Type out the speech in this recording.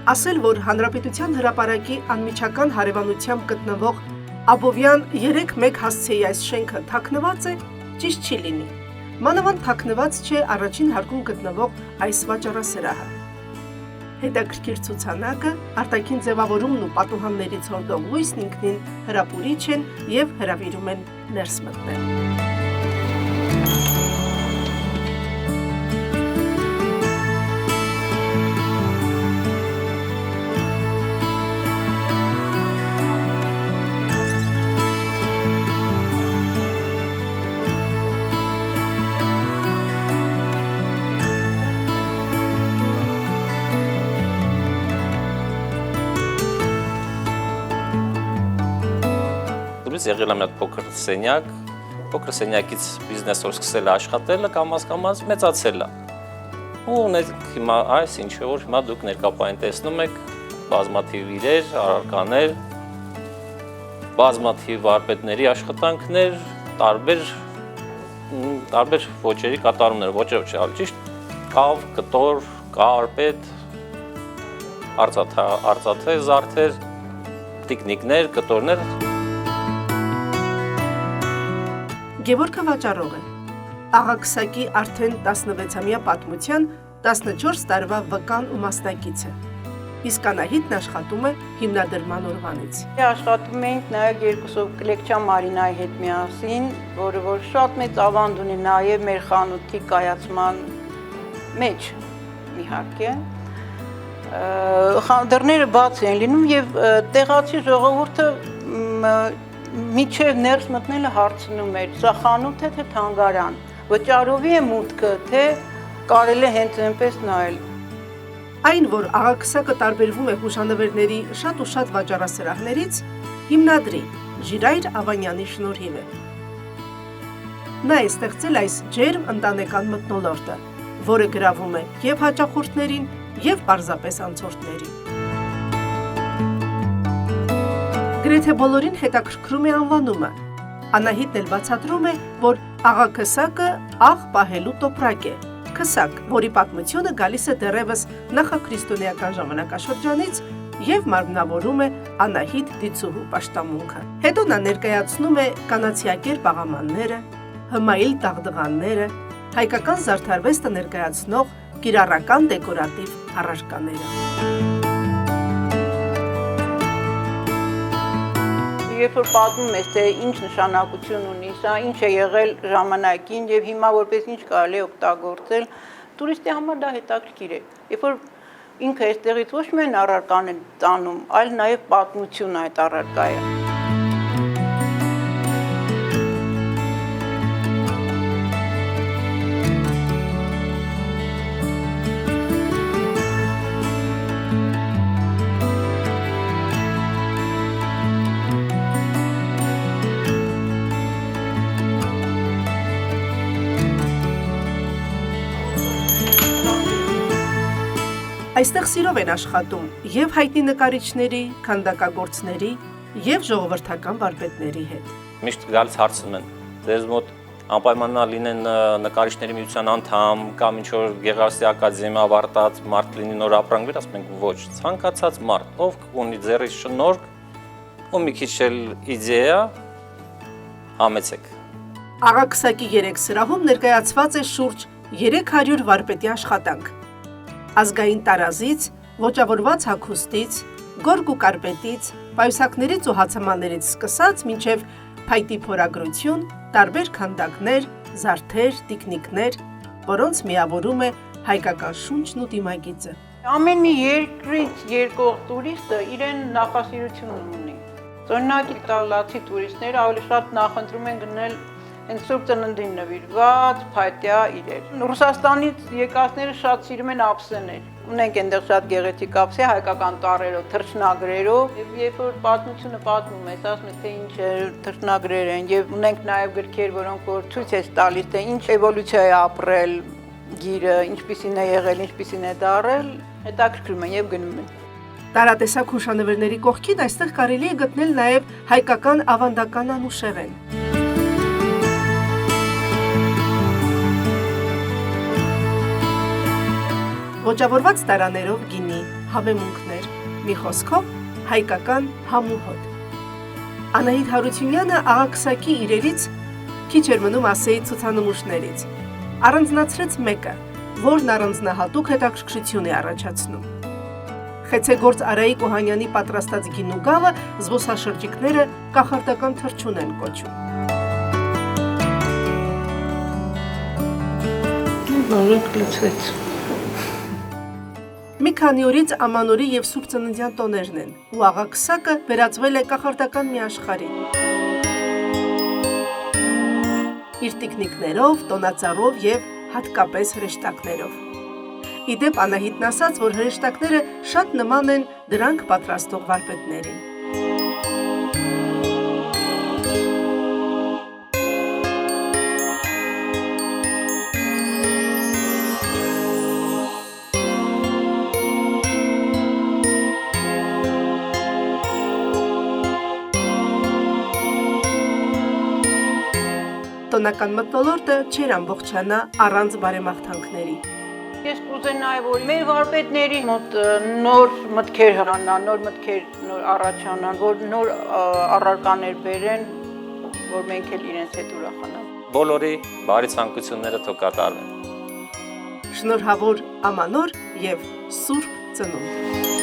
Ասել, որ Հանրապետության հրապարակի անմիջական հարևանությամբ գտնվող Աբովյան 3-1 հասցեի այս շենքը թաքնված է, ճիշտ չի լինի։ Մանավանդ թաքնված չէ առաջին հարկում գտնվող այս վաճառասրահը։ Հետաքրքիր ցուցանակը, արտաքին ձևավորումն ու պատուհաններից հորդող լույսն ինքնին հրապուրիչ են և հրավիրում են ներս մտնել։ Եղել եմ այդ փոքր սենյակից բիզնեսով սկսել աշխատելը կամաց մեծացել է։ Ու հիմա այս ինչ որ հիմա դուք ներկայապային տեսնում եք բազմաթիվ իրեր, առարկաներ, բազմաթիվ վարպետների աշխատանքներ, տարբեր ոճերի կատարումներ, ոճով չէ, ճիշտ կավ, կտոր, կարպետ, արծաթե զարդեր, տիկնիկներ, կտորներ։ Գևորգը վաճառող է, աղաքսակի արդեն 16-ամյա պատմության 14 տարվա վկան ու մասնակից է, իսկ Անահիտն աշխատում է հիմնադրման օրվանից։ Աշխատում ենք նաև երկուսով Կլեկչյան Մարինայի հետ միասին, որը որ շատ մեծ ավանդ ունի նաև մեր խանութի կայացման մեջ, իհարկե։ Դռները բաց են լինում և տեղացի ժողովուրդը միջև ներս մտնելը հարցնում էր, սա խանութ է, թե թանգարան, վճարովի է մուտքը, թե կարելի է հենց այնպես նայել։ Այն, որ աղաքսակը տարբերվում է հուշանվերների շատ ու շատ վաճառասրահներից, հիմնադրի Ժիրայր Ավանյանի շնորհիվ է։ Նա է ստեղծել այս ջերմ ընտանեկան մթնոլորտը, որը գրավում է և հաճախորդներին, և պարզապես անցորդներին։ Գրեթե բոլորին հետաքրքրում է անվանումը։ Անահիտն էլ բացատրում է, որ աղաքսակը աղ պահելու տոպրակ է, քսակ, որի պատմությունը գալիս է դեռևս նախաքրիստոնեական ժամանակաշրջանից և մարմնավորում է Անահիտ Դիցուհու պաշտամունքը։ Հետո նա ներկայացնում է կանացիակերպ աղամանները, հմայիլ տաղդղանները, հայկական զարդարվեստը ներկայացնող կիրառական դեկորատիվ առարկաները։ Երբ որ պատմում ես, թե ինչ նշանակություն ունի, սա ինչ է եղել ժամանակին և հիմա որպես ինչ կարելի է օգտագործել, տուրիստի համար դա հետաքրքիր է։ Երբ որ ինքը այստեղից ոչ միայն առարկան է տանում, այլ նաև պատմություն այդ առարկայը։ Այստեղ սիրով են աշխատում և հայտնի նկարիչների, քանդակագործների և ժողովրդական վարպետների հետ։ Միշտ գալիս հարցնում են, ձեզ մոտ անպայման լինեն նկարիչների միության անդամ կամ ինչ-որ Գեղարվեստի ակադեմիա ավարտած մարդ լինի նոր ապրանքներ, ասում ենք ոչ, ցանկացած մարդ, ով ունի ձեռից շնորհք ու մի քիչ էլ իդեա, համեցեք։ Աղաքսակի 3 սրահում ներկայացված է շուրջ 300 վարպետի աշխատանք։ Ազգային տարազից, ոճավորված հագուստից, գորգ ու կարպետից, պայուսակներից ու հացամաններից սկսած մինչև փայտի փորագրություն, տարբեր քանդակներ, զարդեր, տիկնիկներ, որոնց միավորում է հայկական շունչն ու դիմագիծը։ Ամեն մի երկրից եկող տուրիստը իրեն նախասիրություն ունի։ Օրինակ իտալացի տուրիստները ավելի շատ նախընտրում են գնել հենց Սուրբ Ծննդին նվիրված փայտյա իրեր։ Ռուսաստանից եկածները շատ սիրում են ափսեներ։ Ունենք այնտեղ շատ գեղեցիկ ափսե հայկական տառերով, թռչնագրերով, եւ երբ որ պատմությունը պատմում ես, ասում ես թե ինչ թռչնագրեր են, եւ ունենք նաեւ գրքեր, որոնք որ ցույց է տալիս թե ինչ էվոլյուցիա է ապրել գիրը, ինչպիսին է եղել, ինչպիսին է դարել, հետաքրքրում են եւ գնում են։ Տարատեսակ հուշանվերների կողքին այստեղ կարելի է գտնել նաեւ հայկական ավանդական անուշեղեն։ Ոճավորված տարաներով գինի, հավեմունքներ, Մի խոսքով հայկական համուհոտ։ Անահիտ Հարությունյանը աղաքսակի իրերից քիչ էր մնում ասեի ցուցանմուշներից։ Առանձնացրեց մեկը, որն առանձնահատուկ հետաքրքրություն է առաջացնում։ Խեցեգործ Արայիկ Օհանյանի պատրաստած գինու գավը զբոսաշրջիկները կախարդական թռչուն են կոչում։ Բաժակ լցվեց։ Մի քանի օրից Ամանորի եւ Սուրբ Ծննդյան տոներն են, ու աղաքսակը վերածվել է կախարդական մի աշխարհի։ Իր տիկնիկներով, տոնածառով եւ հատկապես հրեշտակներով։ Իդեպ Անահիտն ասաց, որ հրեշտակները շատ նման են դրանք պատրաստող վարպետներին։ Տոնական մթնոլորտը չէր ամբողջանա առանց բարեմաղթանքների։ Ես կուզենայի, որ մեր վարպետների մոտ նոր մտքեր հրանան, նոր մտքեր առաջանան, որ նոր առարկաներ բերեն, որ մենք էլ իրենց հետ ուրախանանք։ Բոլորի բարի ցանկությունները թող կատարվեն։ Շնորհավոր Ամանոր եւ Սուրբ Ծնունդ։